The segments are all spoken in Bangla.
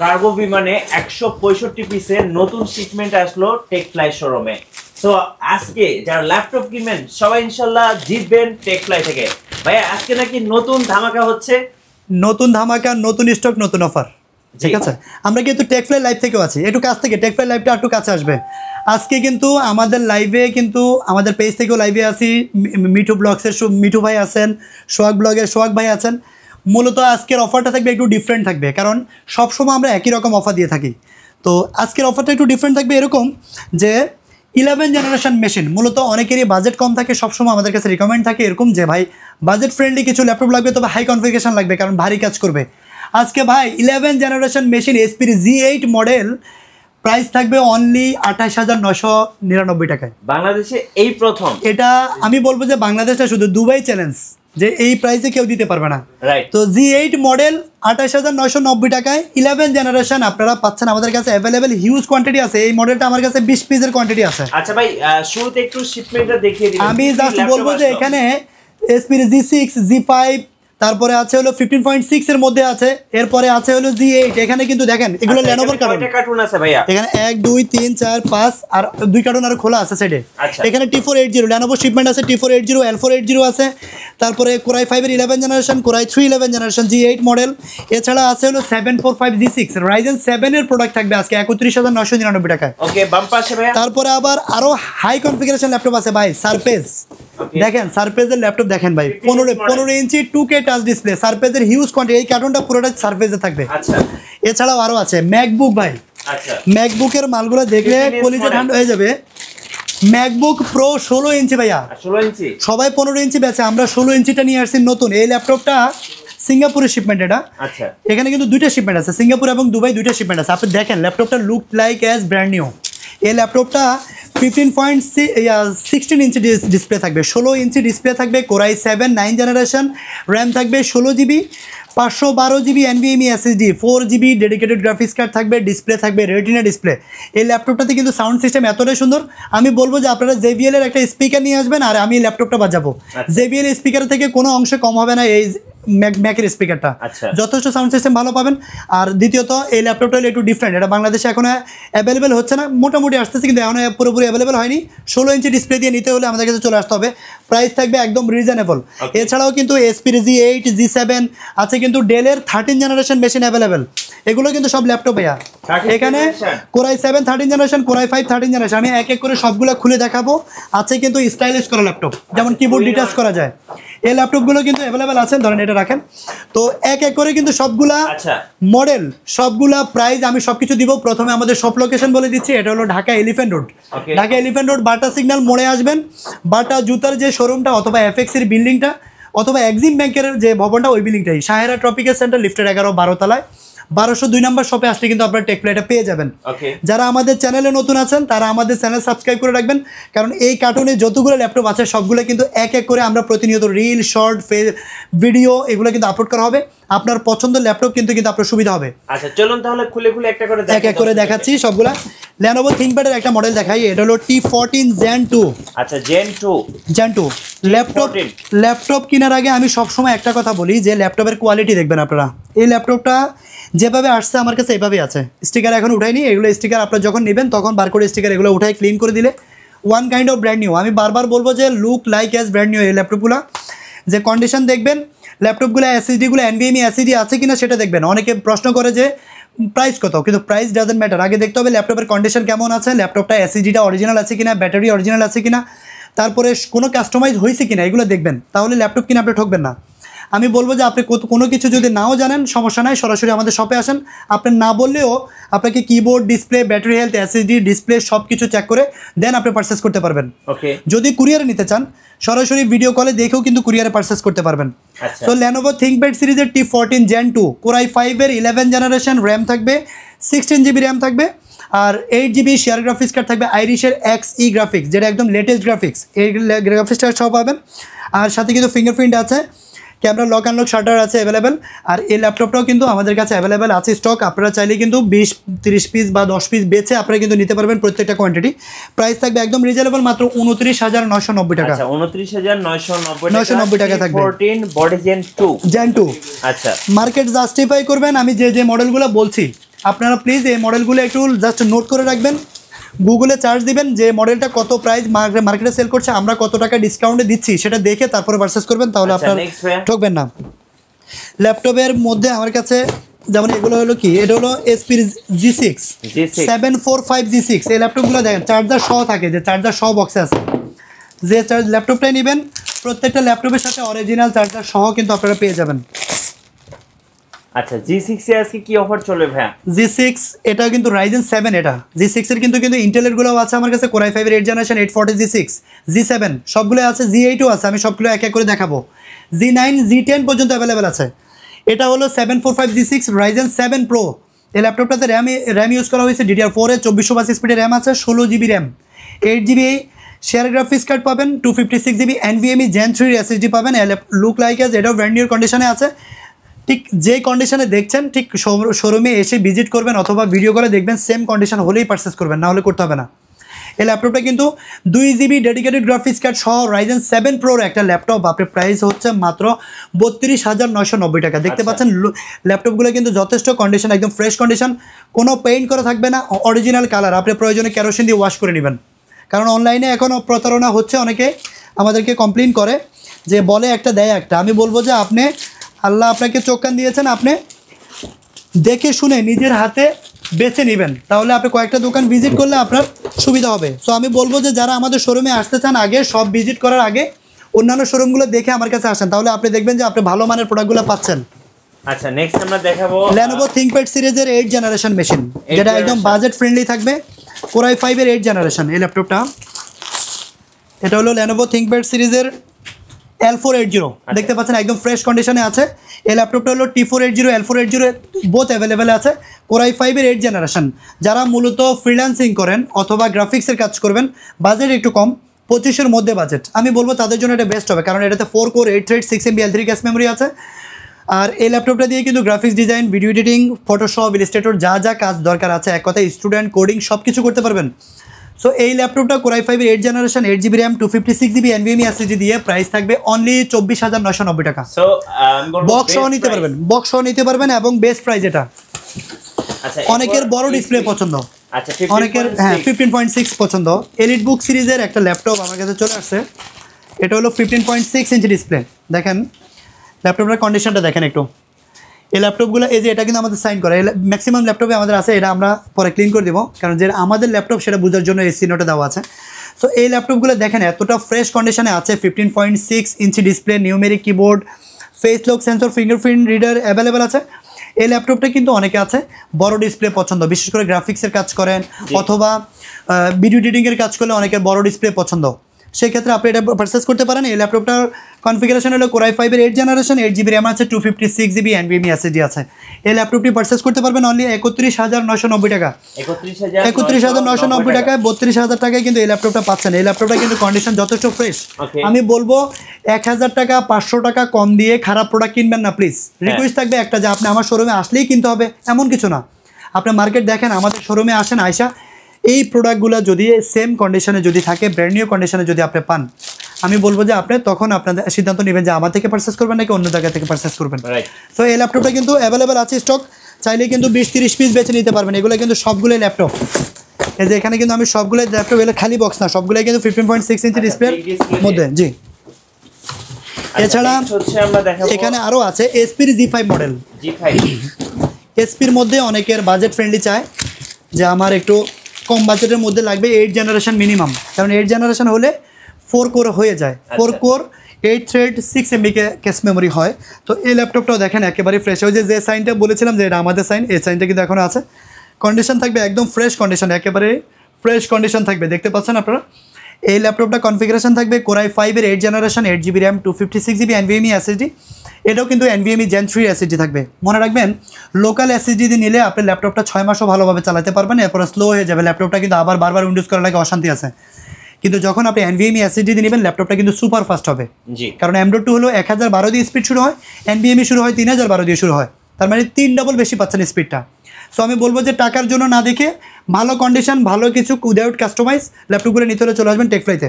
কার্গো বিমানে 165 পিসের নতুন শিপমেন্ট আসলো টেকফ্লাই শোরুমে। সো আজকে যারা ল্যাপটপ কিনবেন সবাই ইনশাআল্লাহ জিতবেন টেকফ্লাই থেকে। ভাইয়া আজকে নাকি নতুন ধামাকা হচ্ছে, নতুন ধামাকা, নতুন স্টক, নতুন অফার। ঠিক আছে, আমরা কিন্তু টেকফ্লাই লাইভ থেকেও আছি, একটু কাছ থেকে টেকফ্লাই লাইভটা একটু কাছে আসবে। আজকে কিন্তু আমাদের লাইভে কিন্তু আমাদের পেজ থেকেও লাইভে আছি, মিঠু ব্লগসের মিঠু ভাই আছেন, সোহাগ ব্লগের সোহাগ ভাই আছেন। মূলত আজকের অফারটা থাকবে একটু ডিফারেন্ট থাকবে, কারণ সবসময় আমরা একই রকম অফার দিয়ে থাকি। তো আজকের অফারটা একটু ডিফারেন্ট থাকবে এরকম যে 11 জেনারেশন মেশিন। মূলত অনেকেরই বাজেট কম থাকে, সবসময় আমাদের কাছে রিকমেন্ড থাকে এরকম যে ভাই বাজেট ফ্রেন্ডলি কিছু ল্যাপটপ লাগবে, তবে হাই কনফিগারেশন লাগবে কারণ ভারী কাজ করবে। আজকে ভাই 11 জেনারেশন মেশিন এসপির G8 মডেল প্রাইস থাকবে অনলি 28,999 টাকায়। বাংলাদেশে এই প্রথম। এটা আমি বলবো যে বাংলাদেশটা শুধু দুবাই চ্যালেঞ্জ, যে এই প্রাইসে কেউ দিতে পারবে না। রাইট। তো G8 মডেল 28,990 টাকায় 11 জেনারেশন আপনারা পাচ্ছেন আমাদের কাছে অ্যাভেলেবেল, হিউজ কোয়ান্টিটি আছে। এই মডেলটা আমার কাছে 20 পিসের কোয়ান্টিটি আছে। আচ্ছা ভাই, শুরুতে একটু শিপমেন্টটা দেখিয়ে দিন। আমি জাস্ট বলবো যে এখানে এসপির G6, G5, তারপরে আছে হলো 15.6 এর মধ্যে আছে, এরপরে আছে হলো G8। এখানে কিন্তু দেখেন এগুলো ল্যানোভোর কার্টুন আছে ভাইয়া। এখানে 1 2 3 4 5 আর 2 কার্টুন আর খোলা আছে সাইডে। এখানে T480 ল্যানোভো শিপমেন্ট আছে, T480, L480 আছে, তারপরে Core i5 এর 11 generation, Core i3 11 generation, G8 model. এছাড়া আছে হলো 745 G6 Ryzen 7 এর প্রোডাক্ট থাকবে আজকে 31,999 টাকায়। ওকে, বাম পাশে ভাইয়া। তারপরে আবার আরো হাই কনফিগারেশন ল্যাপটপ আছে ভাই, সারফেস। দেখেন সারফেসের ল্যাপটপ দেখেন ভাই, 15 ইঞ্চি 2K টাচ ডিসপ্লে, সারফেসের হিউজ কোয়ান্টিটি। এই কার্টুনটা পুরোটা সারফেসে থাকবে। আচ্ছা, এছাড়াও আরো আছে ম্যাকবুক ভাই। আচ্ছা, ম্যাকবুকের মালগুলো দেখলে কলিজা ঠান্ডা হয়ে যাবে। ম্যাকবুক প্রো 16 ইঞ্চি ভাইয়া, 16 ইঞ্চি। সবাই 15 ইঞ্চি বেচে, আমরা 16 ইঞ্চিটা নিয়ে আসছি নতুন। এই ল্যাপটপটা সিঙ্গাপুরের শিপমেন্ট এটা। আচ্ছা, এখানে কিন্তু দুইটা শিপমেন্ট আছে, সিঙ্গাপুর এবং দুবাই দুইটা শিপমেন্ট আছে। আপনি দেখেন ল্যাপটপটা look like as brand new. এই ল্যাপটপটা 15.16 ইঞ্চি ডিসপ্লে থাকবে, 16 ইঞ্চি ডিসপ্লে থাকবে, Core i7 9 জেনারেশন, র্যাম থাকবে 16 GB, 512 GB NVMe SSD, 4 GB dedicated graphics card থাকবে, ডিসপ্লে থাকবে রেটিনা ডিসপ্লে। এই ল্যাপটপটাতে কিন্তু সাউন্ড সিস্টেম এতটাই সুন্দর, আমি বলবো যে আপনারা JBL এর একটা স্পিকার নিয়ে আসবেন আর আমি ল্যাপটপটা বাজাবো। JBL স্পিকার থেকে কোনো অংশে কম হবে না এই ম্যাকের স্পিকারটা, যথেষ্ট সাউন্ড সিস্টেম ভালো পাবেন। আর দ্বিতীয়ত এই ল্যাপটপটা হলো একটু ডিফারেন্ট, এটা বাংলাদেশে এখন অ্যাভেলেবেল হচ্ছে না, মোটামুটি আসতেছে কিন্তু এখন পুরোপুরি অ্যাভেলেবেল হয়নি। 16 ইঞ্চি ডিসপ্লে দিয়ে নিতে হলে আমাদের কাছে চলে আসতে হবে, প্রাইস থাকবে একদম রিজনেবল। এছাড়াও কিন্তু এসপির G8, G7 আছে, কিন্তু ডেলের 13 জেনারেশন মেশিন অ্যাভেলেবেল। এগুলো কিন্তু সব ল্যাপটপ ভাইয়া। এখানে Core i7 13 generation, Core i5 13 generation, আমি এক এক করে সবগুলো খুলে দেখাবো। আছে কিন্তু স্টাইলিশ করা ল্যাপটপ, যেমন কিবোর্ড ডিটাচ করা যায়, এই ল্যাপটপগুলো কিন্তু অ্যাভেলেবেল আছে। ধরেন এটা রাখেন, তো এক এক করে কিন্তু সবগুলা মডেল, সবগুলা প্রাইস আমি সবকিছু দিব। প্রথমে আমাদের শপ লোকেশন বলে দিচ্ছি, এটা হলো Dhaka elephant road. Dhaka elephant road বাটা সিগন্যাল মোড়ে আসবেন, বাটা জুতার যে শোরুমটা অথবা FX এর বিল্ডিংটা অথবা এক্সিম ব্যাংকের যে ভবনটা ওই বিল্ডিংটাই, সাহেরা ট্রপিক্যাল সেন্টার লিফটের 11-12 তলায় 1202 নম্বর শপে আসলে কিন্তু আপনারা টেকফ্লাইটা পেয়ে যাবেন। যারা আমাদের চ্যানেলে নতুন আছেন তারা আমাদের চ্যানেল সাবস্ক্রাইব করে রাখবেন, কারণ এই কার্টুনে যতগুলো ল্যাপটপ আছে সবগুলো কিন্তু এক এক করে আমরা প্রতিনিয়ত রিল, শর্ট, ভিডিও এগুলো কিন্তু আপলোড করা হবে। আপনার পছন্দের ল্যাপটপ কিন্তু আপনার সুবিধা হবে। আচ্ছা চলুন তাহলে খুলে খুলে একটা করে এক এক করে দেখাচ্ছি সবগুলা। Lenovo ThinkPad এর একটা মডেল দেখাই, এটা হলো T14 Gen 2। আচ্ছা, Gen 2 ল্যাপটপ কেনার আগে আমি সবসময় একটা কথা বলি যে ল্যাপটপের কোয়ালিটি দেখবেন আপনারা। এই ল্যাপটপটা যেভাবে আসছে আমার কাছে এইভাবেই আছে, স্টিকার এখন উঠাইনি। এগুলো স্টিকার আপনারা যখন নেবেন তখন বারকোড স্টিকার এগুলো উঠাই ক্লিন করে দিলে one kind of brand new. আমি বারবার বলবো যে look like as brand new. এই ল্যাপটপগুলো যে কন্ডিশন দেখবেন, ল্যাপটপগুলো SSD-গুলো NVMe SSD আছে কিনা সেটা দেখবেন। অনেকে প্রশ্ন করে যে প্রাইস কত, কিন্তু প্রাইস ডাজেন্ট ম্যাটার। আগে দেখতে হবে ল্যাপটপের কন্ডিশন কেমন আছে, ল্যাপটপটা SSD-টা অরিজিনাল আছে কিনা, ব্যাটারি অরিজিনাল আছে কিনা, তারপরে কোনো কাস্টমাইজ হয়েছে কিনা, এগুলো দেখবেন। তাহলে ল্যাপটপ কিনে আপনি ঠকবেন না। আমি বলবো যে আপনি কোনো কিছু যদি নাও জানেন সমস্যা নাই, সরাসরি আমাদের শপে আসেন। আপনি না বললেও আপনাকে keyboard, display, battery health, SSD, display সব কিছু চেক করে দেন আপনি পারচেস করতে পারবেন। যদি কুরিয়ারে নিতে চান সরাসরি ভিডিও কলে দেখেও কিন্তু কুরিয়ারে পারচেস করতে পারবেন। সো Lenovo ThinkPad সিরিজের T14 Gen 2, Core i5 এর 11 জেনারেশন, র্যাম থাকবে 16 জিবি র্যাম থাকবে, আর 8 জিবি শেয়ার গ্রাফিক্স কার্ড থাকবে আইরিশের XE গ্রাফিক্স, যেটা একদম লেটেস্ট গ্রাফিক্স। এই গ্রাফিক্সটা সব পাবেন। আর সাথে কিন্তু ফিঙ্গারপ্রিন্ট আছে, ক্যামেরা লক আনলক শাটার আছে অ্যাভেলেবেল। আর এই ল্যাপটপটাও কিন্তু আমাদের কাছে অ্যাভেলেবেল আছে স্টক। আপনারা চাইলে কিন্তু 20-30 পিস বা 10 পিস বেচে আপনারা কিন্তু নিতে পারবেন প্রত্যেকটা কোয়ান্টিটি। প্রাইস থাকবে একদম রিজনেবল, মাত্র 29,990 টাকা। আচ্ছা, 29,990 টাকা থাকবে। 14 বডি Gen 2। আচ্ছা, মার্কেট জাস্টিফাই করবেন আমি যে যে মডেলগুলো বলছি আপনারা প্লিজ এই মডেলগুলো একটু জাস্ট নোট করে রাখবেন, গুগলে সার্চ দিবেন যে মডেলটা কত প্রাইস মার্কেটে সেল করছে, আমরা কত টাকা ডিসকাউন্টে দিচ্ছি সেটা দেখে তারপরে পারচেস করবেন, তাহলে আপনার ঠকবেন না। ল্যাপটপের মধ্যে আমার কাছে যেমন এগুলো হলো কি, এটা হলো এসপি G6 745 G6। এই ল্যাপটপগুলো দেখেন চার্জার সহ থাকে, যে চার্জার সহ বক্সে আছে। যে ল্যাপটপটাই নেবেন প্রত্যেকটা ল্যাপটপের সাথে অরিজিনাল চার্জার সহ কিন্তু আপনারা পেয়ে যাবেন। আচ্ছা G6 এ আজকে কি অফার চলবে ভাইয়া? G6 এটা কিন্তু Ryzen 7, এটা G6 এর কিন্তু ইন্টেলের গুলো আছে আমার কাছে, Core i5 এর 8 জেনারেশন 840 G6 G7 সবগুলো আছে, G8 ও আছে, আমি সবগুলো এক এক করে দেখাবো। G9 G10 পর্যন্ত অ্যাভেলেবেল আছে। এটা হলো 745 G6 Ryzen 7 Pro। এই ল্যাপটপটাতে র্যাম ইউজ করা হয়েছে DDR4 এর 2482 স্পিডের র্যাম আছে, 16 GB RAM, 8 GB share graphics card পাবেন, 256 GB NVMe Gen 3 SSD পাবেন। লুক লাইক এজ এটাও ব্র্যান্ড নিউ কন্ডিশনে আছে। ঠিক যে কন্ডিশনে দেখছেন ঠিক শোরুমে এসে ভিজিট করবেন অথবা ভিডিও কলে দেখবেন, সেম কন্ডিশন হলেই পারচেস করবেন, না হলে করতে হবে না। এই ল্যাপটপটা কিন্তু 2 GB ডেডিকেটেড গ্রাফিক্স কার্ড সহ Ryzen 7 Pro একটা ল্যাপটপ, আপনার প্রাইস হচ্ছে মাত্র 32,990 টাকা। দেখতে পাচ্ছেন ল্যাপটপগুলো কিন্তু যথেষ্ট কন্ডিশন, একদম ফ্রেশ কন্ডিশন, কোনো পেইন্ট করা থাকবে না, অরিজিনাল কালার। আপনি প্রয়োজনে কেরোসিন দিয়ে ওয়াশ করে নেবেন, কারণ অনলাইনে এখনও প্রতারণা হচ্ছে, অনেকে আমাদেরকে কমপ্লেন করে যে বলে একটা দেয় একটা। আমি বলবো যে আপনি, আল্লাহ আপনাকে চোখ কান দিয়েছেন, আপনি দেখে শুনে নিজের হাতে বেছে নেবেন, তাহলে আপনি কয়েকটা দোকান ভিজিট করলে আপনার সুবিধা হবে। সো আমি বলবো যে যারা আমাদের শোরুমে আসতে চান, আগে সব ভিজিট করার আগে অন্যান্য শোরুমগুলো দেখে আমার কাছে আসেন, তাহলে আপনি দেখবেন যে আপনি ভালো মানের প্রোডাক্টগুলো পাচ্ছেন। আচ্ছা নেক্সট আমরা দেখাবো Lenovo ThinkPad সিরিজের 8 জেনারেশন মেশিন, যেটা একদম বাজেট ফ্রেন্ডলি থাকবে, Core i5 এর 8 জেনারেশন। এই ল্যাপটপটা এটা হলো Lenovo ThinkPad সিরিজের L480, দেখতে পাচ্ছেন একদম ফ্রেশ কন্ডিশনে আছে। এই ল্যাপটপটা হলো T480 L480 বোথ অ্যাভেলেবেল আছে, Core i5 এর 8 জেনারেশন। যারা মূলত ফ্রিল্যান্সিং করেন অথবা গ্রাফিক্সের কাজ করবেন, বাজেট একটু কম, 25-এর মধ্যে বাজেট, আমি বলবো তাদের জন্য এটা বেস্ট হবে, কারণ এটাতে 4 core 8 thread 6 MB L3 cache memory আছে। আর এই ল্যাপটপটা দিয়ে কিন্তু graphics design, video editing, Photoshop, Illustrator যা যা কাজ দরকার আছে, এক কথায় স্টুডেন্ট কোডিং সব কিছু করতে পারবেন। সো এই ল্যাপটপটা Core i5 এর 8 generation 8 GB RAM 256 GB NVMe SSD দিয়ে প্রাইস থাকবে অনলি 24,990 টাকা। সো বক্স সহ নিতে পারবেন, বক্স সহ নিতে পারবেন এবং বেস্ট প্রাইস এটা। আচ্ছা অনেকের বড় ডিসপ্লে পছন্দ, আচ্ছা অনেকের 15.6 পছন্দ। এলিট বুক সিরিজের একটা ল্যাপটপ আমার কাছে চলে আসছে, এটা হলো 15.6 ইঞ্চি ডিসপ্লে। দেখেন ল্যাপটপটার কন্ডিশনটা দেখেন একটু। এই ল্যাপটপগুলো এই যে এটা কিন্তু আমাদের সাইন করা, ম্যাক্সিমাম ল্যাপটপে আমাদের আছে, এটা আমরা পরে ক্লিন করে দেবো, কারণ যে আমাদের ল্যাপটপ সেটা বোঝার জন্য এই সিনোটা দেওয়া আছে। সো এই ল্যাপটপগুলো দেখেন এতটা ফ্রেশ কন্ডিশনে আছে, 15.6 inch display, numeric keyboard, face lock sensor, fingerprint reader available আছে। এই ল্যাপটপটা কিন্তু অনেকে আছে বড় ডিসপ্লে পছন্দ, বিশেষ করে গ্রাফিক্সের কাজ করেন অথবা ভিডিও এডিটিংয়ের কাজ করলে অনেকের বড় ডিসপ্লে পছন্দ, সেক্ষেত্রে আপনি এটা পারচেস করতে পারেন। এই ল্যাপটপটার কনফিগারেশন হলো Core i5 এর 8 জেনারেশন 8 GB র্যাম আছে, 256 GB NVMe SSD আছে। এই ল্যাপটপটি পারচেস করতে পারবেন অনলি 31,990 টাকা। 31,990 টাকায় 32,000 টাকায় কিন্তু এই ল্যাপটপটা পাচ্ছেন। এই ল্যাপটপটা কিন্তু কন্ডিশন যথেষ্ট ফ্রেশ। আমি বলবো 1,000 টাকা 500 টাকা কম দিয়ে খারাপ প্রোডাক্ট কিনবেন না প্লিজ। রিকোয়েস্ট থাকবে একটা যে আপনি আমার শোরুমে আসলেই কিনতে হবে এমন কিছু না, আপনি মার্কেট দেখেন, আমাদের শোরুমে আসেন, আয়সা এই প্রোডাক্টগুলো যদি সেম কন্ডিশনে যদি থাকে, ব্র্যান্ড নিউ কন্ডিশনে যদি আপনি পান, আমি বলবো যে আপনি তখন আপনাদের সিদ্ধান্ত নেবেন যে আমার থেকে পারচেস করবেন নাকি অন্য জায়গা থেকে পারচেস করবেন। সো এই ল্যাপটপটা কিন্তু অ্যাভেলেবেল আছে স্টক, চাইলে কিন্তু 20-30 পিস বেছে নিতে পারবেন। এগুলো কিন্তু সবগুলোই ল্যাপটপ, এই যে এখানে কিন্তু আমি সবগুলোই ল্যাপটপ, এগুলো খালি বক্স না, সবগুলোই কিন্তু 15.6 ইঞ্চি ডিসপ্লের মধ্যে। জি এছাড়া এখানে আরও আছে এসপির G5 মডেল। এসপির মধ্যে অনেকের বাজেট ফ্রেন্ডলি চায় যে আমার একটু কম বাজেটের মধ্যে লাগবে, 8 জেনারেশন মিনিমাম, কারণ 8 জেনারেশন হলে 4 কোর হয়ে যায়, 4 core 8 thread 6 MB cache memory হয়। তো এই ল্যাপটপটাও দেখেন একেবারে ফ্রেশ, ওই যে সাইনটা বলেছিলাম যে এটা আমাদের সাইন, এই সাইনটা কিন্তু এখনও আছে, কন্ডিশন থাকবে একদম ফ্রেশ কন্ডিশন, একেবারে ফ্রেশ কন্ডিশন থাকবে, দেখতে পাচ্ছেন আপনারা। এই ল্যাপটপটা কনফিগারেশন থাকবে Core i5 এর 8 generation 8 GB RAM 256 GB NVMe SSD, এটাও কিন্তু NVMe Gen 3 SSD থাকবে। মনে রাখবেন লোকাল SSD দিয়ে নিলে আপনি ল্যাপটপটা 6 মাসও ভালোভাবে চালাতে পারবেন, এরপরে স্লো হয়ে যাবে ল্যাপটপটা, কিন্তু আবার বারবার উইন্ডোজ করার লাগে অশান্তি আছে। কিন্তু যখন আপনি NVMe SSD দিয়ে নেবেন ল্যাপটপটা কিন্তু সুপার ফাস্ট হবে, কারণ M.2 হলো 1012 দিয়ে স্পিড শুরু হয়, NVMe শুরু হয় 3012 দিয়ে শুরু হয়, তার মানে 3 ডাবল বেশি পাচ্ছেন স্পিডটা। সো আমি বলবো যে টাকার জন্য না দেখে ভালো কন্ডিশন, ভালো কিছু উইদাউট কাস্টমাইজ ল্যাপটপগুলো নিতে হলে চলে আসবেন টেকফ্লাইতে।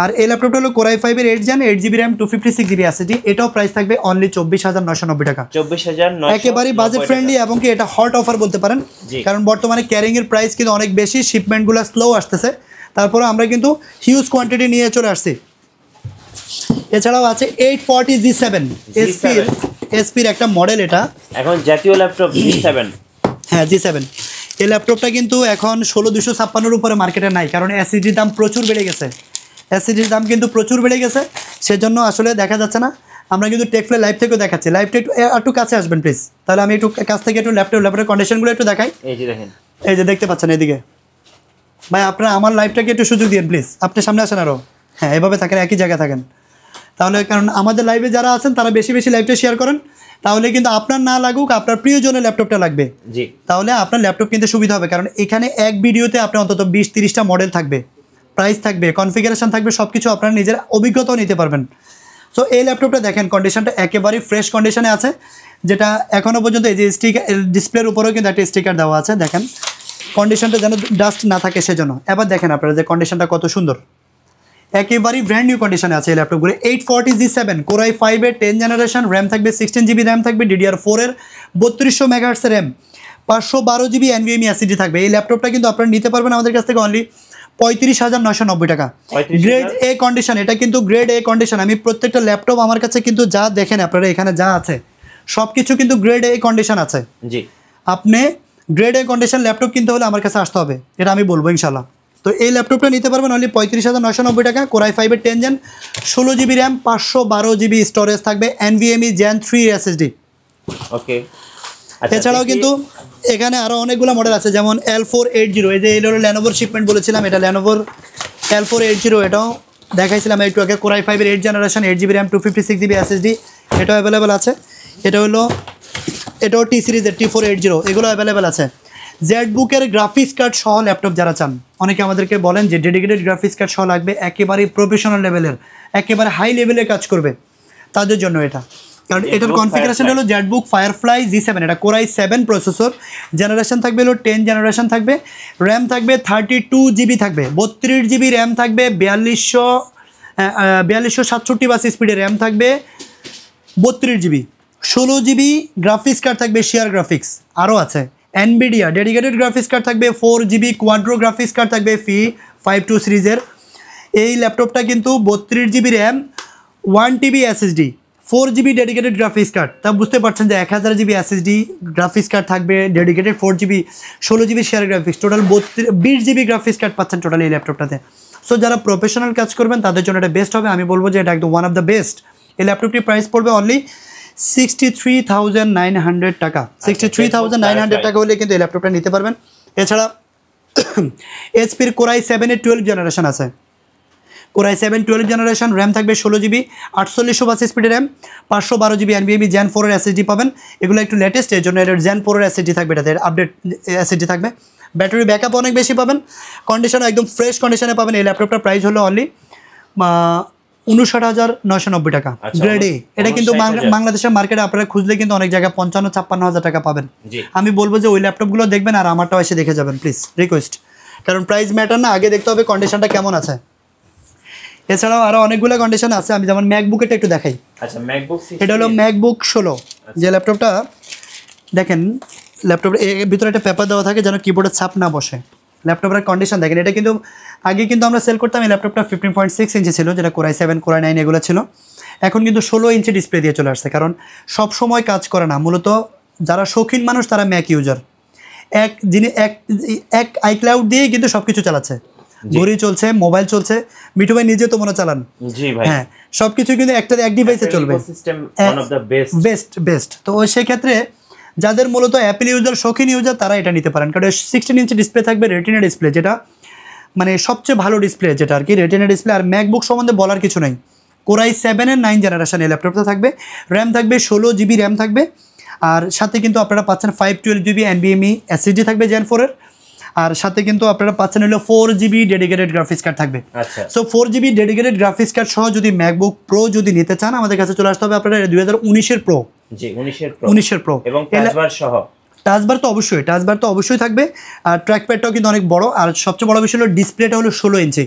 আর এই ল্যাপটপটা হলো কোরাই 5-এর 8 gen 8GB RAM 256GB SSD। এটাও প্রাইস থাকবে অনলি 24,990 টাকা। 24,990 একেবারেই বাজেট ফ্রেন্ডলি এবং কি এটা হট অফার বলতে পারেন, কারণ বর্তমানে ক্যারিংয়ের প্রাইস কিন্তু অনেক বেশি, শিপমেন্টগুলো স্লো আসতেছে, তারপরে আমরা কিন্তু হিউজ কোয়ান্টিটি নিয়ে চলে আসছি। এছাড়াও আছে 840G7 এসপির একটা মডেল, এটা এখন জাতীয় ল্যাপটপ G7। হ্যাঁ G7 এই ল্যাপটপটা কিন্তু এখন 16,256 উপরে মার্কেটে নাই, কারণ এসএসডির দাম প্রচুর বেড়ে গেছে। এসএসডির দাম কিন্তু প্রচুর বেড়ে গেছে, সেজন্য আসলে দেখা যাচ্ছে না। আমরা কিন্তু টেকফ্লাই লাইভ থেকেও দেখাচ্ছি। লাইভটা একটু কাছে আসবেন প্লিজ, তাহলে আমি একটু কাছ থেকে একটু ল্যাপটপের কন্ডিশনগুলো একটু দেখাই। এই যে দেখেন, এই যে দেখতে পাচ্ছেন এদিকে। ভাই আপনারা আমার লাইভটাকে একটু সুযোগ দিন প্লিজ, আপনি সামনে আসেন আরও। হ্যাঁ এভাবে থাকেন, একই জায়গায় থাকেন, তাহলে কারণ আমাদের লাইভে যারা আছেন তারা বেশি বেশি লাইভটা শেয়ার করেন, তাহলে কিন্তু আপনার না লাগুক, আপনার প্রিয়জনের ল্যাপটপটা লাগবে, তাহলে আপনার ল্যাপটপ কিনতে সুবিধা হবে। কারণ এখানে এক ভিডিওতে আপনার অন্তত 20-30টা মডেল থাকবে, প্রাইস থাকবে, কনফিগারেশন থাকবে, সব কিছু আপনারা নিজের অভিজ্ঞতাও নিতে পারবেন। সো এই ল্যাপটপটা দেখেন কন্ডিশনটা একেবারেই ফ্রেশ কন্ডিশনে আছে, যেটা এখনও পর্যন্ত এই যে স্টিকার ডিসপ্লের উপরেও কিন্তু একটা স্টিকার দেওয়া আছে, দেখেন কন্ডিশনটা যেন ডাস্ট না থাকে সেজন্য। এবার দেখেন আপনারা যে কন্ডিশনটা কত সুন্দর, একেবারেই ব্র্যান্ড নিউ কন্ডিশনে আছে এই ল্যাপটপগুলো। 840G7 কোরাই 5-এর 10 জেনারেশন, র্যাম থাকবে 16GB, র্যাম থাকবে DDR4-এর 3200 MHz RAM, 512GB NVMe SSD থাকবে। এই ল্যাপটপটা কিন্তু আপনারা নিতে পারবেন আমাদের কাছ থেকে অনলি 35,990 টাকা। গ্রেড এ কন্ডিশন, এটা কিন্তু গ্রেড এ কন্ডিশন। আমি প্রত্যেকটা ল্যাপটপ আমার কাছে কিন্তু যা দেখেন আপনারা এখানে যা আছে সব কিছু কিন্তু গ্রেড এ কন্ডিশন আছে। জি, আপনি গ্রেড এ কন্ডিশন ল্যাপটপ কিনতে হলে আমার কাছে আসতে হবে, এটা আমি বলবো ইনশাল্লাহ। তো এই ল্যাপটপটা নিতে পারবেন অনলি 35,990 টাকা। কোরাই 5-এর 10 gen 16GB RAM 512GB storage থাকবে, NVMe Gen 3 SSD। ওকে, এছাড়াও কিন্তু এখানে আরও অনেকগুলো মডেল আছে, যেমন L480, এই যে এই হলো ল্যানোভোর শিপমেন্ট বলেছিলাম, এটা ল্যানোভোর L480, এটাও দেখাইছিলাম একটু আগে। কোরাই 5-এর 8 generation 8GB RAM 256GB SSD, এটাও অ্যাভেলেবেল আছে। এটাও টি সিরিজের T480, এগুলো অ্যাভেলেবেল আছে। জেডবুকের গ্রাফিক্স কার্ড সহ ল্যাপটপ যারা চান, অনেকে আমাদেরকে বলেন যে ডেডিকেটেড গ্রাফিক্স কার্ড সহ লাগবে, একেবারে প্রফেশনাল লেভেলের, একেবারে হাই লেভেলে কাজ করবে, তাদের জন্য এটা। কারণ এটার কনফিগারেশন হলো জেডবুক ফায়ারফ্লাই G7, এটা কোরাই 7 প্রসেসর, জেনারেশন থাকবে হলো 10 জেনারেশন থাকবে, র্যাম থাকবে 32GB থাকবে, 32GB র্যাম থাকবে, 4267 বাস স্পিডে র্যাম থাকবে, 32GB, 16GB গ্রাফিক্স কার্ড থাকবে, শেয়ার গ্রাফিক্স আরও আছে। NVIDIA ডেডিকেটেড গ্রাফিক্স কার্ড থাকবে, 4GB কোয়াড্রো গ্রাফিক্স কার্ড থাকবে FE52 সিরিজের। এই ল্যাপটপটা কিন্তু 32GB RAM 1TB SSD 4GB dedicated graphics card, তা বুঝতে পারছেন যে 1000GB SSD গ্রাফিক্স কার্ড থাকবে, dedicated 4GB 16GB share graphics, total 20GB graphics card পাচ্ছেন টোটাল এই ল্যাপটপটাতে। সো যারা প্রফেশনাল কাজ করবেন তাদের জন্য এটা বেস্ট হবে, আমি বলবো যে এটা একদম ওয়ান অফ দ্য বেস্ট। এই ল্যাপটপটির প্রাইস পড়বে অনলি 63,900 টাকা। 63,900 টাকা হলে কিন্তু এই ল্যাপটপটা নিতে পারবেন। এছাড়া এইচপির কোরাই 7-এর 12 জেনারেশন আছে, কোরাই 7 12 জেনারেশন, র্যাম থাকবে 16GB 4800 বাস স্পিডের র্যাম, 512GB NVMe Gen 4-এর SSD পাবেন। এগুলো একটু লেটেস্ট, এর জন্য এর Gen 4-এর SSD থাকবে, এটাতে আপডেট SSD থাকবে। ব্যাটারি ব্যাকআপ অনেক বেশি পাবেন, কন্ডিশন একদম ফ্রেশ কন্ডিশনে পাবেন। এই ল্যাপটপটার প্রাইস হলো অনলি 59,990 টাকা। গ্রেড এ, এটা কিন্তু বাংলাদেশের মার্কেটে আপনারা খুঁজলে কিন্তু অনেক জায়গায় 55-56 টাকা পাবেন। আমি বলবো যে ওই ল্যাপটপগুলো দেখবেন আর আমারটাও এসে দেখে যাবেন প্লিজ, রিকোয়েস্ট, কারণ প্রাইস ম্যাটার না, আগে দেখতে হবে কন্ডিশনটা কেমন আছে। এছাড়াও আরও অনেকগুলো কন্ডিশন আছে, আমি যেমন ম্যাকবুকেরটা একটু দেখাই। আচ্ছা, ম্যাকবুক, এটা হলো ম্যাকবুক 16, যে ল্যাপটপটা দেখেন, ল্যাপটপের ভিতরে একটা পেপার দেওয়া থাকে যেন কিবোর্ডের ছাপ না বসে। ল্যাপটপের কন্ডিশন দেখেন, এটা কিন্তু আগে কিন্তু আমরা সেল করতাম, এই ল্যাপটপটা 15.6 ইঞ্চি ছিল, যেটা কোরাই 7 কোরাই 9 এগুলো ছিল। এখন কিন্তু 16 ইঞ্চি ডিসপ্লে দিয়ে চলে আসছে, কারণ সব সময় কাজ করে না, মূলত যারা শৌখিন মানুষ তারা ম্যাক ইউজার, এক আইক্লাউড দিয়েই কিন্তু সব কিছু চালাচ্ছে, ঘড়ি চলছে, মোবাইল চলছে, মিঠু ভাই নিজে তো মনে চালান, হ্যাঁ সব কিছু কিন্তু এক ডিভাইসে চলবে, বেস্ট। তো সেই ক্ষেত্রে যাদের মূলত অ্যাপেল ইউজার, শৌখিন ইউজার, তারা এটা নিতে পারেন, কারণ 16 ইঞ্চি ডিসপ্লে থাকবে, রেটিনা ডিসপ্লে, যেটা মানে সবচেয়ে ভালো ডিসপ্লে, যেটা আর কি রেটিনা ডিসপ্লে। আর ম্যাকবুক সম্বন্ধে বলার কিছু নেই, কোরাই 7-এর 9 জেনারেশন এই ল্যাপটপটা থাকবে, র্যাম থাকবে 16GB র্যাম থাকবে, আর সাথে কিন্তু আপনারা পাচ্ছেন 512GB NVMe SSD থাকবে Gen 4-এর, আর সাথে কিন্তু আপনারা পাচ্ছেন হলো 4GB ডেডিকেটেড গ্রাফিক্স কার্ড থাকবে। আচ্ছা, so 4GB dedicated graphics card সহ যদি ম্যাকবুক প্রো যদি নিতে চান আমাদের কাছে চলে আসতে হবে আপনারা 2019-এর প্রো। জি 19-এর প্রো এবং টাচবার সহ। টাচবার তো অবশ্যই থাকবে, আর ট্র্যাকপ্যাডটাও কিন্তু অনেক বড়, আর সবচেয়ে বড় বিষয় হলো ডিসপ্লেটা হলো 16 ইঞ্চি।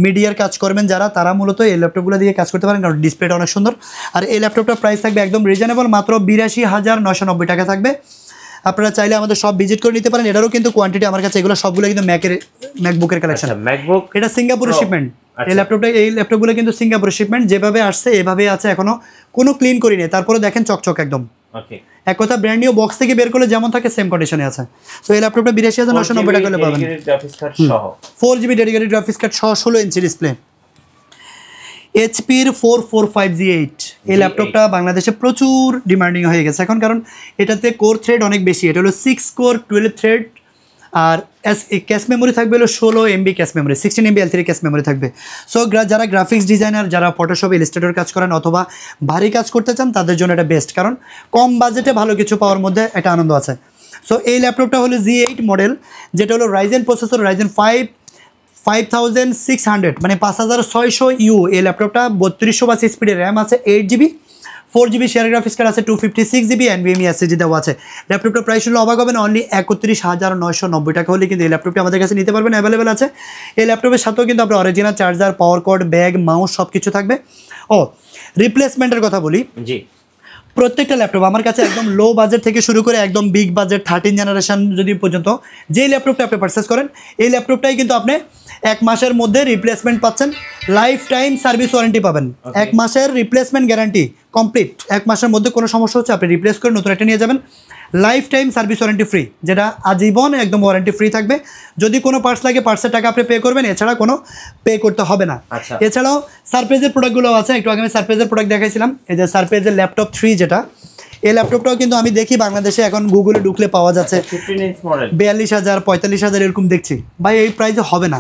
মিডিয়ার কাজ করবেন যারা, তারা মূলত এই ল্যাপটপগুলো দিয়ে কাজ করতে পারেন, কারণ ডিসপ্লেটা অনেক সুন্দর। আর এই ল্যাপটপটার প্রাইস থাকবে একদম রিজনেবল, মাত্র 82,990 টাকা থাকবে। আপনারা চাইলে আমাদের সব ভিজিট করে নিতে পারেন। এটারও কিন্তু কোয়ান্টিটি আমার কাছে, এগুলো সবগুলো কিন্তু ম্যাকবুকের কালেকশন। ম্যাকবুক এটা সিঙ্গাপুরের শিপমেন্ট। এই ল্যাপটপগুলো কিন্তু সিঙ্গাপুরের শিপমেন্ট, যেভাবে আসছে এভাবেই আছে, এখনো কোনো ক্লিন করিনি, তারপরে দেখেন চকচক একদম। এক কথা ব্র্যান্ড নিউ বক্স থেকে বের করলে যেমন থাকে সেম কন্ডিশনে আছে। সো এই ল্যাপটপটা 82,990 টাকা হলে পাবেন, 4GB ডেডিকেটেড গ্রাফিক্স কার্ড সহ 16 ইঞ্চি ডিসপ্লে। এইচপির 4450G8 এই ল্যাপটপটা বাংলাদেশে প্রচুর ডিমান্ডিং হয়ে গেছে এখন, কারণ এটাতে কোর থ্রেড অনেক বেশি। এটা হলো 6 কোর 12 থ্রেড, আর ক্যাশ মেমোরি থাকবে হলো 16 MB cache memory, 16 MB L3 cache memory থাকবে। সো যারা গ্রাফিক্স ডিজাইনার, যারা ফটোশপ ইলাস্ট্রেটর কাজ করেন অথবা ভারী কাজ করতে চান, তাদের জন্য এটা বেস্ট, কারণ কম বাজেটে ভালো কিছু পাওয়ার মধ্যে একটা আনন্দ আছে। সো এই ল্যাপটপটা হলো G8 মডেল, যেটা হলো রাইজেন প্রসেসর, রাইজেন 5600 মানে 5600U। এই ল্যাপটপটা 3280 স্পিডের র্যাম আছে, 8GB, 4GB share graphics card আছে, 256GB NVMe SSD দেওয়া আছে। ল্যাপটপটার প্রাইস হলো অবাক হবেন অনলি 31,990 টাকা হলে কিন্তু এই ল্যাপটপটি আমাদের কাছে নিতে পারবেন, অ্যাভেলেবেল আছে। এই ল্যাপটপের সাথেও কিন্তু আপনার original charger, power cord, bag, mouse সব কিছু থাকবে। ও রিপ্লেসমেন্টের কথা বলি, জি প্রত্যেকটা ল্যাপটপ আমার কাছে একদম লো বাজেট থেকে শুরু করে একদম বিগ বাজেট 13 জেনারেশন যদি পর্যন্ত যেই ল্যাপটপটা আপনি পারচেস করেন, এই ল্যাপটপটাই কিন্তু আপনি 1 মাসের মধ্যে রিপ্লেসমেন্ট পাচ্ছেন, লাইফ টাইম সার্ভিস ওয়ারেন্টি পাবেন, 1 মাসের রিপ্লেসমেন্ট গ্যারান্টি কমপ্লিট। 1 মাসের মধ্যে কোনো সমস্যা হচ্ছে আপনি রিপ্লেস করে নতুন একটা নিয়ে যাবেন, life time service warranty free, যেটা আজীবন একদম ওয়ারেন্টি ফ্রি থাকবে। যদি কোনো পার্টস লাগে পার্টসের টাকা আপনি পে করবেন, এছাড়া কোনো পে করতে হবে না। এছাড়াও সারপ্রাইজের প্রোডাক্টগুলো আছে, একটু আগে আমি সারপ্রাইজের প্রোডাক্ট দেখাইছিলাম, এই যে সারপ্রাইজের ল্যাপটপ 3 যেটা, এই ল্যাপটপটাও কিন্তু আমি দেখি বাংলাদেশে এখন গুগলে ঢুকলে পাওয়া যাচ্ছে 42,000 45,000 এরকম দেখছি। ভাই এই প্রাইসে হবে না।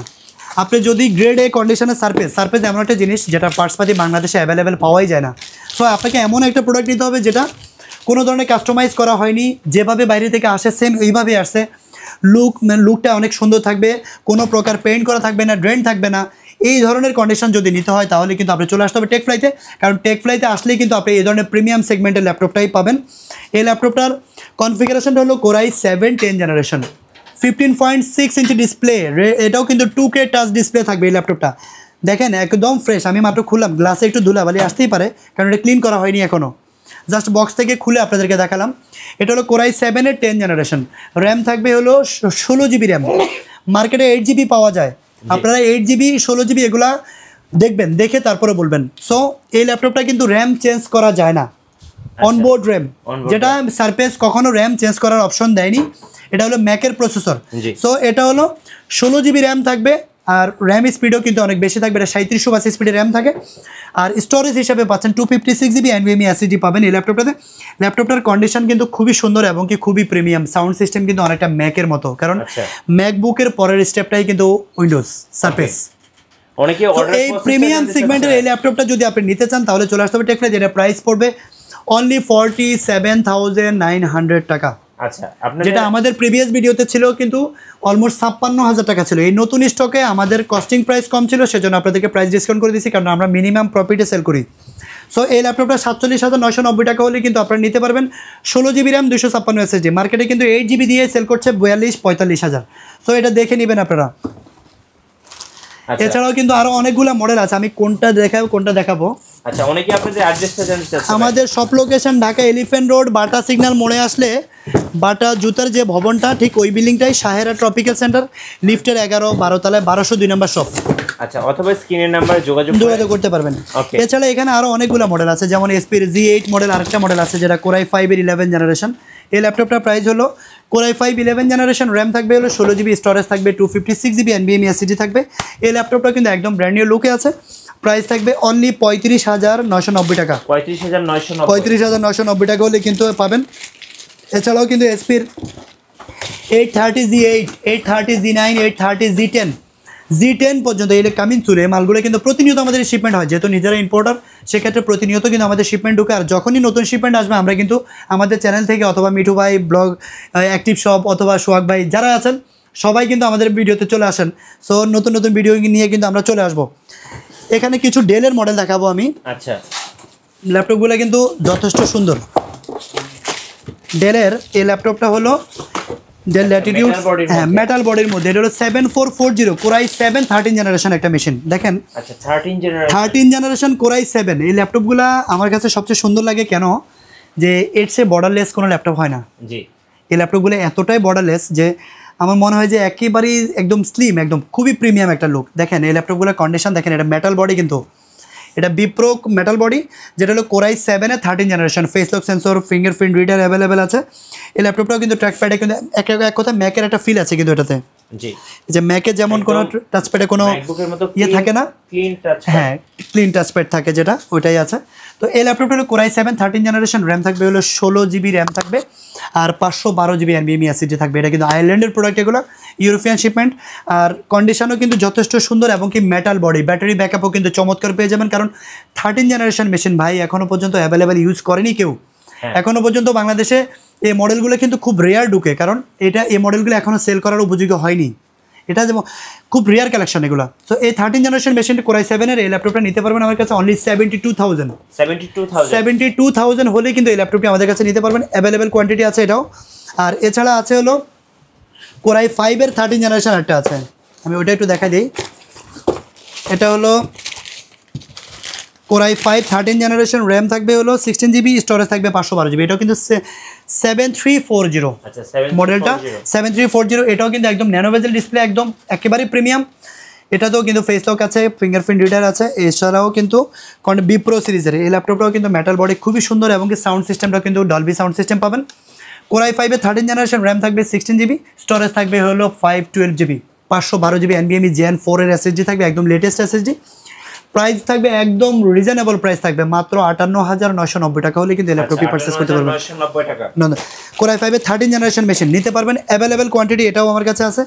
আপনি যদি গ্রেড এ কন্ডিশনের সারপ্রাইজ এমন একটা জিনিস যেটা পার্টসপাতি বাংলাদেশে অ্যাভেলেবেল পাওয়াই যায় না। সো আপনাকে এমন একটা প্রোডাক্ট নিতে হবে যেটা কোনো ধরনের কাস্টমাইজ করা হয়নি, যেভাবে বাইরে থেকে আসে সেম এইভাবেই আসছে, লুকটা অনেক সুন্দর থাকবে, কোনো প্রকার পেইন্ট করা থাকবে না, ড্রেন থাকবে না। এই ধরনের কন্ডিশন যদি নিতে হয় তাহলে কিন্তু আপনি চলে আসতে হবে টেকফ্লাইতে, কারণ টেকফ্লাইতে আসলেই কিন্তু আপনি এই ধরনের প্রিমিয়াম সেগমেন্টের ল্যাপটপটাই পাবেন। এই ল্যাপটপটার কনফিগারেশনটা হলো কোরাই 7 10 জেনারেশন, 15.6 ইঞ্চি ডিসপ্লে, এটাও কিন্তু 2K টাচ ডিসপ্লে থাকবে এই ল্যাপটপটা। দেখেন একদম ফ্রেশ, আমি মাত্র খুললাম, গ্লাসে একটু ধুলাবালি আসতেই পারে কারণ এটা ক্লিন করা হয়নি এখনও, জাস্ট বক্স থেকে খুলে আপনাদেরকে দেখালাম। এটা হলো কোরাই 7 10 জেনারেশন, র্যাম থাকবে হলো 16GB র্যাম, মার্কেটে 8GB পাওয়া যায়, আপনারা 8GB 16GB এগুলা দেখবেন, দেখে তারপরে বলবেন। সো এই ল্যাপটপটা কিন্তু র্যাম চেঞ্জ করা যায় না, অনবোর্ড র্যাম, যেটা সারফেস কখনো র্যাম চেঞ্জ করার অপশন দেয়নি। এটা হলো ম্যাকের প্রসেসর। সো এটা হলো 16GB র্যাম থাকবে, আর র্যাম স্পিডও কিন্তু অনেক বেশি থাকবে, এটা 3780 স্পিডের র্যাম থাকে। আর স্টোরেজ হিসাবে পাচ্ছেন 256GB NVMe SSD পাবেন এই ল্যাপটপটাতে। ল্যাপটপটার কন্ডিশন কিন্তু খুবই সুন্দর এবং কি খুবই প্রিমিয়াম, সাউন্ড সিস্টেম কিন্তু অনেকটা ম্যাকের মতো, কারণ ম্যাকবুকের পরের স্টেপটাই কিন্তু উইন্ডোজ সারফেস। এই প্রিমিয়াম সেগমেন্টের এই ল্যাপটপটা যদি আপনি নিতে চান তাহলে চলে আসতে হবে টেকফ্লাই, যেটা প্রাইস পড়বে অনলি 47,900 টাকা। আচ্ছা, যেটা আমাদের প্রিভিয়াস ভিডিওতে ছিল কিন্তু অলমোস্ট 56,000 টাকা ছিল। এই নতুন স্টকে আমাদের কস্টিং প্রাইস কম ছিল, সেজন্য আপনাদেরকে প্রাইস ডিসকাউন্ট করে দিয়েছি, কারণ আমরা মিনিমাম প্রফিটে সেল করি। সো এই ল্যাপটপটা 47,990 টাকা হলে কিন্তু আপনারা নিতে পারবেন। 16GB র্যাম 256 SSD, মার্কেটে কিন্তু 8GB দিয়ে সেল করছে 42-45,000। সো এটা দেখে নেবেন আপনারা। এছাড়াও কিন্তু আরো অনেকগুলো মডেল আছে, আমি কোনটা দেখাবো। আচ্ছা, অনেকে আপনাদের অ্যাড্রেসটা জানতে চাচ্ছেন। আমাদের সব লোকেশন ঢাকা এলিফ্যান্ট রোড, বাটা সিগন্যাল মোড়ে আসলে বাটা জুতার যে ভবনটা ঠিক ওই বিল্ডিংটাই সাহেরা ট্রপিক্যাল সেন্টার, লিফটের 11-12 তলায় 1202 নম্বর শপ। আচ্ছা, অথবা স্ক্রিনের নাম্বারে যোগাযোগ করতে পারবেন। এছাড়া এখানে আরো অনেকগুলো মডেল আছে, যেমন এসপির G8 মডেল, আরেকটা মডেল আছে যেটা কোরাই 5 এর 11 জেনারেশন। এই ল্যাপটপটার প্রাইস হলো কোরাই 5 11 জেনারেশন, র্যাম থাকবে হলো 16GB, স্টোরেজ থাকবে 256GB NVMe SSD থাকবে। এই ল্যাপটপটা কিন্তু একদম ব্র্যান্ড নিউ লুকে আছে, প্রাইস থাকবে অনলি 35,990 টাকা। 35,990 টাকা হলে কিন্তু পাবেন। এছাড়াও কিন্তু এসপির 830 G8, 830 G9, 830 G10, G10 পর্যন্ত এই কামিং চুলে এই মালগুলো কিন্তু প্রতিনিয়ত আমাদের শিপমেন্ট হয়, যেহেতু নিজেরা ইম্পোর্টার, সেক্ষেত্রে প্রতিনিয়ত কিন্তু আমাদের শিপমেন্ট ঢুকে। আর যখনই নতুন শিপমেন্ট আসবে আমরা কিন্তু আমাদের চ্যানেল থেকে অথবা মিঠু ভাই ব্লগ, অ্যাক্টিভ শপ অথবা সোহাগ ভাই যারা আছেন সবাই কিন্তু আমাদের ভিডিওতে চলে আসেন। সো নতুন নতুন ভিডিও নিয়ে কিন্তু আমরা চলে আসব। এখানে কিছু ডেলের মডেল দেখাবো আমি। আচ্ছা, ল্যাপটপগুলো কিন্তু যথেষ্ট সুন্দর। ডেলের এই ল্যাপটপটা হলো ডেল ল্যাটিটিউড, হ্যাঁ মেটাল বডির মধ্যে। এটা হলো 7440 কোরাই 7 13 জেনারেশন একটা মেশিন। দেখেন আচ্ছা 13 জেনারেশন কোরাই 7। এই ল্যাপটপগুলো আমার কাছে সবচেয়ে সুন্দর লাগে কেন, যে এর চেয়ে বর্ডারলেস কোনো ল্যাপটপ হয় না। জি, এই ল্যাপটপগুলো এতটাই বর্ডারলেস যে আমার মনে হয় যে একেবারেই একদম স্লিম, একদম খুবই প্রিমিয়াম একটা লুক। দেখেন এই ল্যাপটপগুলোর কন্ডিশন দেখেন, এটা মেটাল বডি, কিন্তু এটা বিপ্রো মেটাল বডি, যেটা হলো core i 7 13 generation. Face lock sensor, fingerprint reader available আছে। এই ল্যাপটপটাও কিন্তু ট্র্যাকপ্যাডে কিন্তু এক কথা ম্যাকের একটা ফিল আছে কিন্তু এটাতে। জি, যে ম্যাকে যেমন কোনো টাচপ্যাডে কোনো ইয়ে থাকে না, ক্লিন টাচ, হ্যাঁ ক্লিন টাচপ্যাড থাকে যেটা, ওইটাই আছে। তো এই ল্যাপটপটা হলো কোরাই 7 13 জেনারেশন। র্যাম থাকবে হলো 16 জিবি র্যাম থাকবে, আর 512 জিবি NVMe SSD থাকবে। এটা কিন্তু আয়ারল্যান্ডের প্রোডাক্ট, এগুলো ইউরোপিয়ান শিপমেন্ট। আর কন্ডিশনও কিন্তু যথেষ্ট সুন্দর, এবং কি মেটাল বডি, ব্যাটারি ব্যাকআপও কিন্তু চমৎকার পেয়ে যাবেন। কারণ 13 জেনারেশন মেশিন ভাই এখনও পর্যন্ত অ্যাভেলেবেল ইউজ করেনি কেউ। এখনও পর্যন্ত বাংলাদেশে এই মডেলগুলো কিন্তু খুব রেয়ার ঢুকে, কারণ এই মডেলগুলো এখনও সেল করার উপযোগী হয়নি। এটা যেমন খুব রেয়ার কালেকশন এগুলো। সো এই 13 জেনারেশন মেশিনটা কোরাই 7 এই ল্যাপটপটা নিতে পারবেন আমার কাছে অনলি 72,000 হলে কিন্তু এই ল্যাপটপটি আমাদের কাছে নিতে পারবেন। অ্যাভেলেবেল কোয়ান্টিটি আছে এটাও। আর এছাড়া আছে হলো কোরাই 5 13 জেনারেশন একটা আছে, আমি ওটা একটু দেখা দিই। এটা হলো কোরাই 5 13 জেনারেশন। র্যাম থাকবে হলো 16 জিবি, স্টোরেজ থাকবে 512 জিবি। এটাও কিন্তু 7340 মডেলটা, 7340। এটাও কিন্তু একদম ন্যানো বেজেল ডিসপ্লে, একদম একেবারে প্রিমিয়াম। এটাতেও কিন্তু ফেস লক আছে, ফিঙ্গারপ্রিন্ট রিডার আছে। এছাড়াও কিন্তু বিপ্রো সিরিজের এই ল্যাপটপটাও কিন্তু মেটাল বডি, খুবই সুন্দর, এবং কি সাউন্ড সিস্টেমটাও কিন্তু ডলবি সাউন্ড সিস্টেম পাবেন। Core i 5 13 generation. র্যাম থাকবে 16 জিবি, স্টোরেজ থাকবে হলো 512 জিবি, 512 জিবি NVMe Gen 4 এর SSD থাকবে, একদম লেটেস্ট SSD। প্রাইস থাকবে একদম রিজনেবল প্রাইস থাকবে, মাত্র 58,990 টাকা হলে কিন্তু ল্যাপটপটি পারচেস করতে পারবেন। কোরাই 5 13 জেনারেশন মেশিন নিতে পারবেন, অ্যাভেলেবেল কোয়ান্টিটি এটাও আমার কাছে আছে।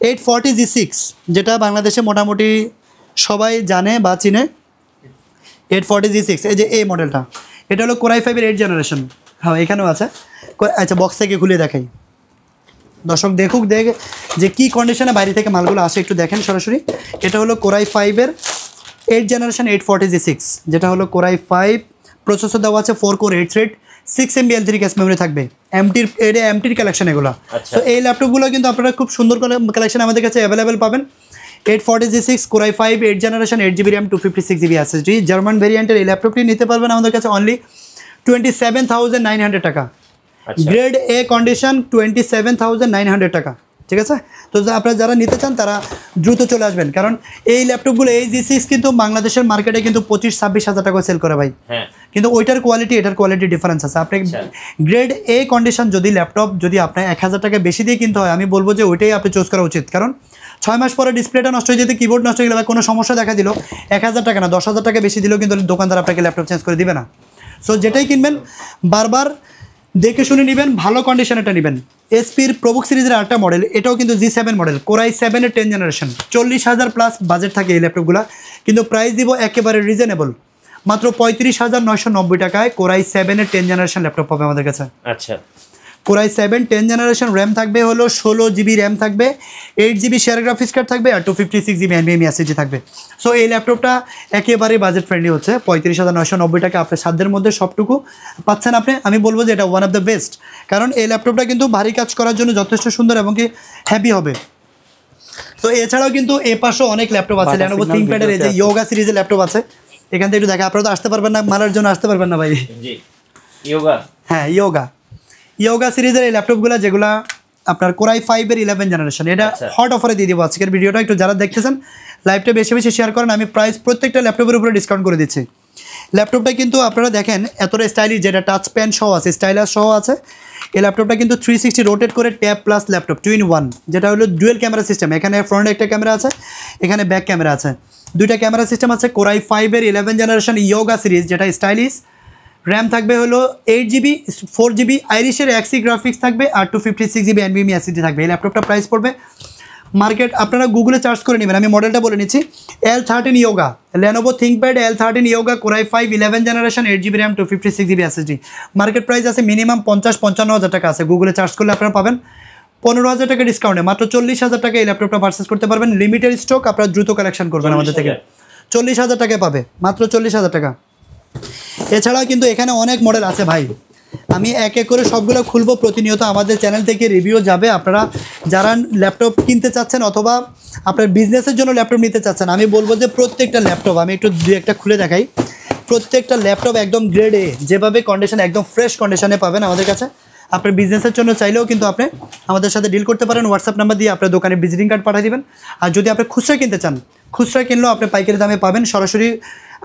840 G6, যেটা বাংলাদেশে মোটামুটি সবাই জানে বা চিনে। 840 G6 এই যে এই মডেলটা, এটা হলো কোরাই 5 8 জেনারেশন। হ্যাঁ এখানেও আছে। আচ্ছা বক্স থেকে খুলে দেখাই, দর্শক দেখুক যে কী কন্ডিশনে বাইরে থেকে মালগুলো আসে, একটু দেখেন সরাসরি। এটা হলো কোরাই 5 8 জেনারেশন 840 G6, যেটা হলো কোরাই 5। প্রসেসর দেওয়া আছে 4 core 8 thread, 6 MB L3 cache memory থাকবে। এমটির কালেকশন এগুলো। তো এই ল্যাপটপগুলো কিন্তু আপনারা খুব সুন্দর করে কালেকশন আমাদের কাছে অ্যাভেলেবেল পাবেন। 840 G6 core i 5 8 generation, 8 GB RAM, 256 GB SSD, German ভেরিয়েন্টের এই ল্যাপটপটি নিতে পারবেন আমাদের কাছে অনলি 27,900 টাকা। গ্রেড এ কন্ডিশন 27,900 টাকা, ঠিক আছে। তো আপনারা যারা নিতে চান তারা দ্রুত চলে আসবেন, কারণ এই ল্যাপটপগুলো এই G6 কিন্তু বাংলাদেশের মার্কেটে কিন্তু 25-26 হাজার টাকা সেল করে ভাই। কিন্তু ওইটার কোয়ালিটি এটার কোয়ালিটি ডিফারেন্স আছে। আপনি গ্রেড এ কন্ডিশন যদি ল্যাপটপ যদি আপনার 1000 টাকা বেশি দিয়ে কিনতে হয়, আমি বলবো যে ওইটাই আপনি চুজ করা উচিত। কারণ 6 মাস পরে ডিসপ্লেটা নষ্ট হয়ে যেতে, কিবোর্ড নষ্ট হয়ে গেলে বা কোনো সমস্যা দেখা দিল, 1000 টাকা না 10,000 টাকা বেশি দিলেও কিন্তু দোকানদার আপনাকে ল্যাপটপ চেঞ্জ করে দিবে না। সো যেটাই কিনবেন বারবার দেখে শুনে নেবেন, ভালো কন্ডিশনেরটা নেবেন। এসপির প্রবুক সিরিজের আরেকটা মডেল, এটাও কিন্তু G7 model, core i 7 10 generation. 40,000 plus budget থাকে এই ল্যাপটপগুলো, কিন্তু প্রাইস দিব একেবারে রিজনেবল, মাত্র 35,990 টাকায় কোরাই 7 10 জেনারেশন ল্যাপটপ পাবে আমাদের কাছে। আচ্ছা, কোরাই 7 10 জেনারেশন। র্যাম থাকবে হলো 16 জিবি র্যাম থাকবে, 8 জিবি শেয়ার গ্রাফিক্স কার্ড থাকবে, আর 256 জিবি NVMe SSD থাকবে। সো এই ল্যাপটপটা একেবারে বাজেট ফ্রেন্ডলি হচ্ছে, 35,990 টাকা আপনার সাধ্যের মধ্যে সবটুকু পাচ্ছেন আপনি। আমি বলবো যে এটা ওয়ান অফ দ্য বেস্ট, কারণ এই ল্যাপটপটা কিন্তু ভারী কাজ করার জন্য যথেষ্ট সুন্দর এবং কি হ্যাপি হবে। তো এছাড়াও কিন্তু এ পাশেও অনেক ল্যাপটপ আছে, Lenovo ThinkPad-এর এই যে ইয়োগা সিরিজের ল্যাপটপ আছে। এখান থেকে একটু দেখা, আপনারা তো আসতে পারবেন না, মালার জন্য আসতে পারবেন না ভাই। হ্যাঁ ইয়োগা সিরিজের এই ল্যাপটপগুলো, যেগুলো আপনার কোরাই 5 11 জেনারেশন, এটা হট অফারে দিয়ে দিব আজকের ভিডিওটা। একটু যারা দেখতেছেন লাইভটা বেশি বেশি শেয়ার করেন, আমি প্রাইস প্রত্যেকটা ল্যাপটপের উপরে ডিসকাউন্ট করে দিচ্ছি। ল্যাপটপটা কিন্তু আপনারা দেখেন এতটা স্টাইলিশ, যেটা টাচ প্যান সহ আছে, স্টাইলাস সহ আছে। এই ল্যাপটপটা কিন্তু 360 রোটেট করে ট্যাব প্লাস ল্যাপটপ 2 in 1, যেটা হলো ডুয়েল ক্যামেরা সিস্টেম। এখানে ফ্রন্টে একটা ক্যামেরা আছে, এখানে ব্যাক ক্যামেরা আছে, দুইটা ক্যামেরা সিস্টেম আছে। কোরাই 5 11 জেনারেশন ইয়োগা সিরিজ, যেটা স্টাইলিশ। র্যাম থাকবে হলো 8 জিবি, 4 জিবি আইরিশের XE গ্রাফিক্স থাকবে, আর 256 জিবি NVMe SSD থাকবে। এই ল্যাপটপটা প্রাইস পড়বে মার্কেট, আপনারা গুগলে সার্চ করে নেবেন, আমি মডেলটা বলে নিচ্ছি। L13 yoga, Lenovo ThinkPad L13 yoga core i 5 11 generation, 8 GB RAM, 256 GB SSD। Market price আছে মিনিমাম 50-55 হাজার টাকা আছে, গুগলে সার্চ করলে আপনারা পাবেন। 15,000 টাকা ডিসকাউন্টে মাত্র 40,000 টাকা এই ল্যাপটপটা পারচেস করতে পারবেন। লিমিটেড স্টক, আপনারা দ্রুত কালেকশন করবেন আমাদের থেকে। 40,000 টাকায় পাবে, মাত্র 40,000 টাকা। এছাড়া কিন্তু এখানে অনেক মডেল আছে ভাই, আমি এক এক করে সবগুলো খুলবো। প্রতিনিয়ত আমাদের চ্যানেল থেকে রিভিউ যাবে। আপনারা যারা ল্যাপটপ কিনতে চাচ্ছেন অথবা আপনার বিজনেসের জন্য ল্যাপটপ নিতে চাচ্ছেন, আমি বলবো যে প্রত্যেকটা ল্যাপটপ, আমি একটু দুই একটা খুলে দেখাই, প্রত্যেকটা ল্যাপটপ একদম গ্রেড এ, যেভাবে কন্ডিশন একদম ফ্রেশ কন্ডিশনে পাবেন আমাদের কাছে। আপনার বিজনেসের জন্য চাইলেও কিন্তু আপনি আমাদের সাথে ডিল করতে পারেন। হোয়াটসঅ্যাপ নাম্বার দিয়ে আপনার দোকানে ভিজিটিং কার্ড পাঠিয়ে দিবেন। আর যদি আপনি খুচরা কিনতে চান, খুচরা কিনলেও আপনি পাইকারি দামে পাবেন। সরাসরি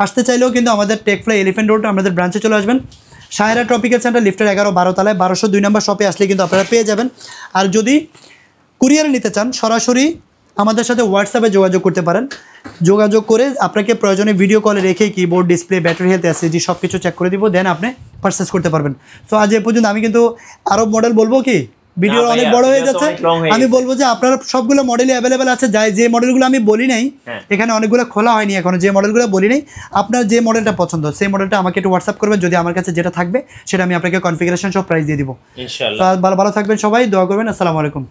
আসতে চাইলেও কিন্তু আমাদের টেকফ্লাই এলিফ্যান্ট রোড আমাদের ব্রাঞ্চে চলে আসবেন। সায়রা ট্রপিক্যাল সেন্টার লিফটের 11-12 তলায় 1202 নম্বর শপে আসলে কিন্তু আপনারা পেয়ে যাবেন। আর যদি কুরিয়ারে নিতে চান, সরাসরি আমাদের সাথে হোয়াটসঅ্যাপে যোগাযোগ করতে পারেন। যোগাযোগ করে আপনাকে প্রয়োজনে ভিডিও কলে রেখে keyboard, display, battery health, SSD সব কিছু চেক করে দিব, দেন আপনি পারচেস করতে পারবেন। তো আজ এ পর্যন্ত। আমি কিন্তু আরও মডেল বলবো কি, ভিডিও অনেক বড় হয়ে যাচ্ছে। আমি বলবো যে আপনারা সবগুলো মডেলই অ্যাভেলেবেল আছে। যে মডেলগুলো আমি বলি নাই, এখানে অনেকগুলো খোলা হয়নি এখনো, যে মডেলগুলো বলি নাই, আপনার যে মডেলটা পছন্দ সেই মডেলটা আমাকে একটু হোয়াটসঅ্যাপ করবেন। যদি আমার কাছে যেটা থাকবে সেটা আমি আপনাকে কনফিগারেশন সব প্রাইস দিয়ে দিব। ইনশাআল্লাহ। ভালো থাকবেন সবাই, দোয়া করবেন। আসসালামু আলাইকুম।